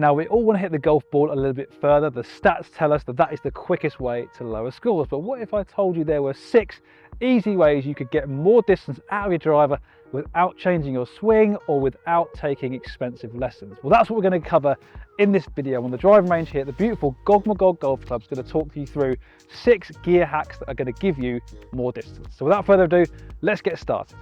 Now, we all want to hit the golf ball a little bit further. The stats tell us that that is the quickest way to lower scores. But what if I told you there were 6 easy ways you could get more distance out of your driver without changing your swing or without taking expensive lessons? Well, that's what we're going to cover in this video on the driving range here at the beautiful Gog Magog Golf Club. Is going to talk you through 6 gear hacks that are going to give you more distance. So without further ado, let's get started.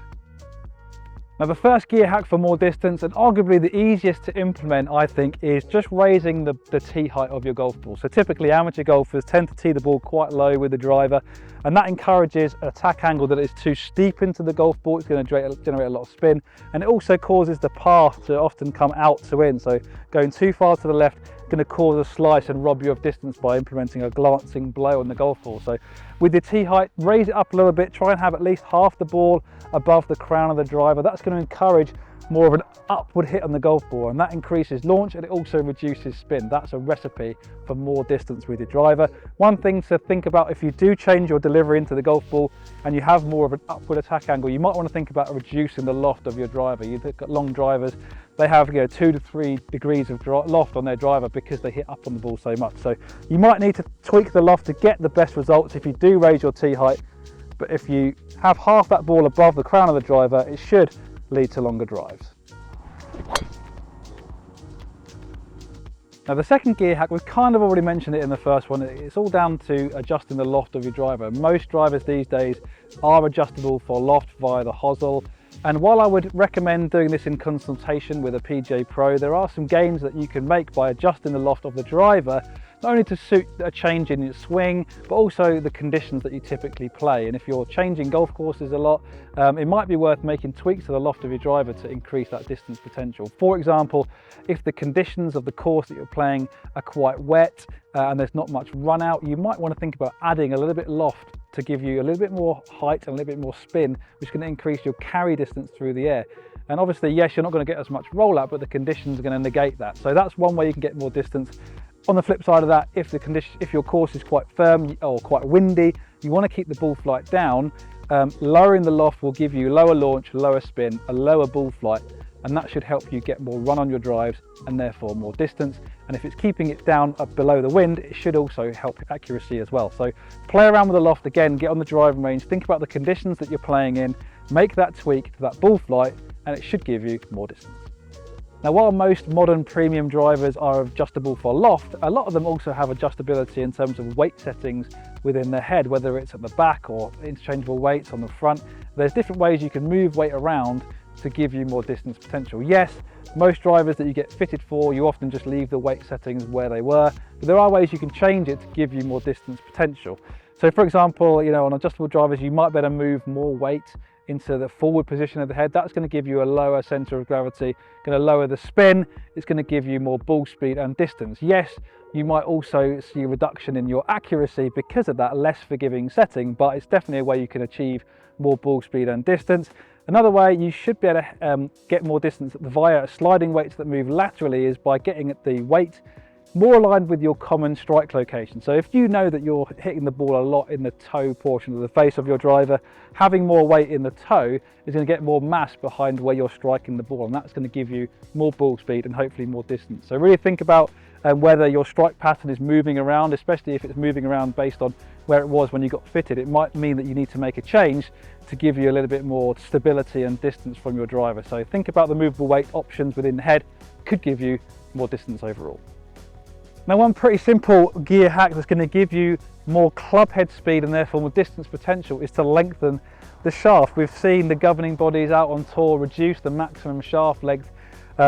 Now, the first gear hack for more distance, and arguably the easiest to implement, I think, is just raising the tee height of your golf ball. So typically amateur golfers tend to tee the ball quite low with the driver, and that encourages an attack angle that is too steep into the golf ball. It's going to generate a lot of spin, and it also causes the path to often come out to in. So going too far to the left going to cause a slice and rob you of distance by implementing a glancing blow on the golf ball. So with your tee height, raise it up a little bit, try and have at least half the ball above the crown of the driver. That's going to encourage more of an upward hit on the golf ball, and that increases launch and it also reduces spin. That's a recipe for more distance with your driver. One thing to think about, if you do change your delivery into the golf ball and you have more of an upward attack angle, you might want to think about reducing the loft of your driver. You've got long drivers, they have 2 to 3 degrees of loft on their driver because they hit up on the ball so much. So you might need to tweak the loft to get the best results if you do raise your tee height. But if you have half that ball above the crown of the driver, it should lead to longer drives. Now, the second gear hack, we've kind of already mentioned it in the first one. It's all down to adjusting the loft of your driver. Most drivers these days are adjustable for loft via the hosel. And while I would recommend doing this in consultation with a PGA Pro, there are some gains that you can make by adjusting the loft of the driver, not only to suit a change in your swing, but also the conditions that you typically play. And if you're changing golf courses a lot, it might be worth making tweaks to the loft of your driver to increase that distance potential. For example, if the conditions of the course that you're playing are quite wet and there's not much run out, you might want to think about adding a little bit loft to give you a little bit more height and a little bit more spin, which can increase your carry distance through the air. And obviously, yes, you're not going to get as much rollout, but the conditions are going to negate that. So that's one way you can get more distance. On the flip side of that, if your course is quite firm or quite windy, you want to keep the ball flight down. Lowering the loft will give you lower launch, lower spin, a lower ball flight, and that should help you get more run on your drives and therefore more distance. And if it's keeping it down up below the wind, it should also help accuracy as well. So play around with the loft again, get on the driving range, think about the conditions that you're playing in, make that tweak to that ball flight, and it should give you more distance. Now, while most modern premium drivers are adjustable for loft, a lot of them also have adjustability in terms of weight settings within the head, whether it's at the back or interchangeable weights on the front. There's different ways you can move weight around to give you more distance potential. Yes, most drivers that you get fitted for, you often just leave the weight settings where they were, but there are ways you can change it to give you more distance potential. So for example, on adjustable drivers, you might better move more weight into the forward position of the head. That's going to give you a lower center of gravity, going to lower the spin. It's going to give you more ball speed and distance. Yes, you might also see a reduction in your accuracy because of that less forgiving setting, but it's definitely a way you can achieve more ball speed and distance. Another way you should be able to get more distance via sliding weights that move laterally is by getting the weight more aligned with your common strike location. So if you know that you're hitting the ball a lot in the toe portion of the face of your driver, having more weight in the toe is going to get more mass behind where you're striking the ball, and that's going to give you more ball speed and hopefully more distance. So really think about whether your strike pattern is moving around, especially if it's moving around based on where it was when you got fitted. It might mean that you need to make a change to give you a little bit more stability and distance from your driver. So think about the movable weight options within the head, could give you more distance overall. Now, one pretty simple gear hack that's going to give you more club head speed and therefore more distance potential is to lengthen the shaft. We've seen the governing bodies out on tour reduce the maximum shaft length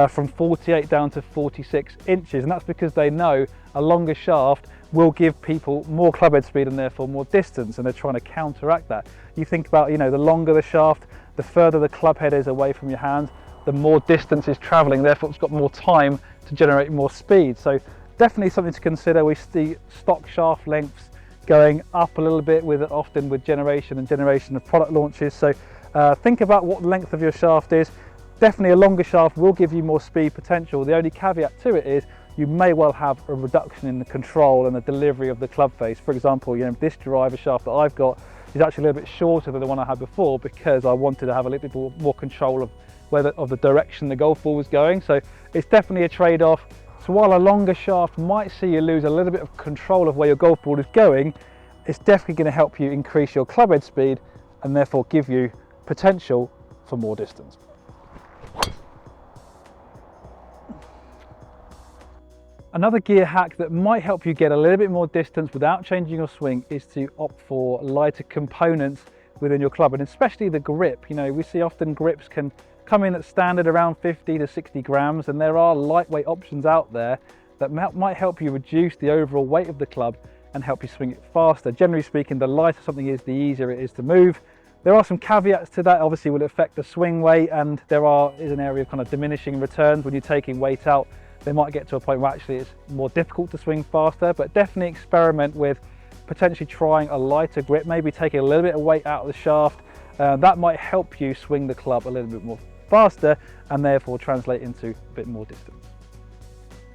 from 48 down to 46 inches, and that's because they know a longer shaft will give people more club head speed and therefore more distance, and they're trying to counteract that. You think about, the longer the shaft, the further the club head is away from your hand, the more distance is traveling, therefore it's got more time to generate more speed. So definitely something to consider. We see stock shaft lengths going up a little bit often with generation of product launches. So think about what the length of your shaft is. Definitely a longer shaft will give you more speed potential. The only caveat to it is you may well have a reduction in the control and the delivery of the club face. For example, this driver shaft that I've got is actually a little bit shorter than the one I had before because I wanted to have a little bit more control of the direction the golf ball was going. So it's definitely a trade-off. So while a longer shaft might see you lose a little bit of control of where your golf ball is going, it's definitely going to help you increase your club head speed and therefore give you potential for more distance. Another gear hack that might help you get a little bit more distance without changing your swing is to opt for lighter components within your club, and especially the grip. You know, we see often grips can come in at standard around 50 to 60 grams, and there are lightweight options out there that might help you reduce the overall weight of the club and help you swing it faster. Generally speaking, the lighter something is, the easier it is to move. There are some caveats to that. Obviously, will affect the swing weight, and is an area of kind of diminishing returns when you're taking weight out. They might get to a point where actually it's more difficult to swing faster, but definitely experiment with potentially trying a lighter grip, maybe taking a little bit of weight out of the shaft. That might help you swing the club a little bit more faster and therefore translate into a bit more distance.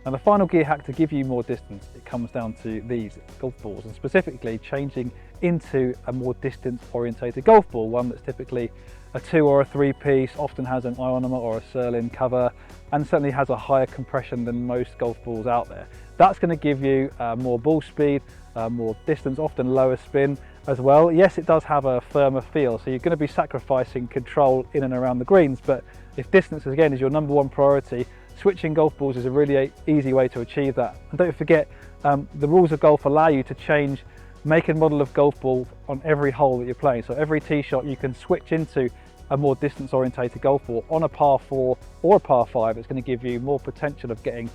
And the final gear hack to give you more distance, it comes down to these golf balls, and specifically changing into a more distance orientated golf ball, one that's typically a 2 or a 3 piece, often has an ionomer or a Surlyn cover, and certainly has a higher compression than most golf balls out there. That's going to give you more ball speed, more distance, often lower spin as well. Yes, it does have a firmer feel, so you're going to be sacrificing control in and around the greens, but if distance again is your number one priority, switching golf balls is a really easy way to achieve that. And don't forget, the rules of golf allow you to change make and model of golf ball on every hole that you're playing. So every tee shot you can switch into a more distance orientated golf ball on a par 4 or a par 5. It's going to give you more potential of getting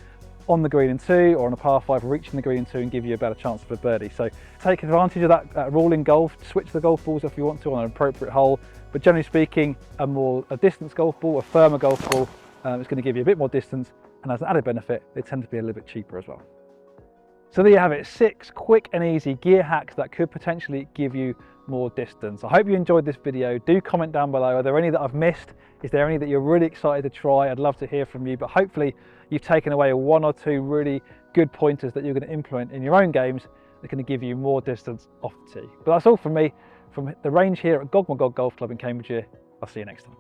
on the green in 2, or on a par 5 reaching the green in 2 and give you a better chance for birdie. So take advantage of that rule in golf, switch the golf balls if you want to on an appropriate hole, but generally speaking a distance golf ball, a firmer golf ball, is going to give you a bit more distance, and as an added benefit they tend to be a little bit cheaper as well. So there you have it, 6 quick and easy gear hacks that could potentially give you more distance. I hope you enjoyed this video. Do comment down below, are there any that I've missed? Is there any that you're really excited to try? I'd love to hear from you, but hopefully you've taken away 1 or 2 really good pointers that you're going to implement in your own games that are going to give you more distance off the tee. But that's all from me, from the range here at Gog Magog Golf Club in Cambridgeshire. I'll see you next time.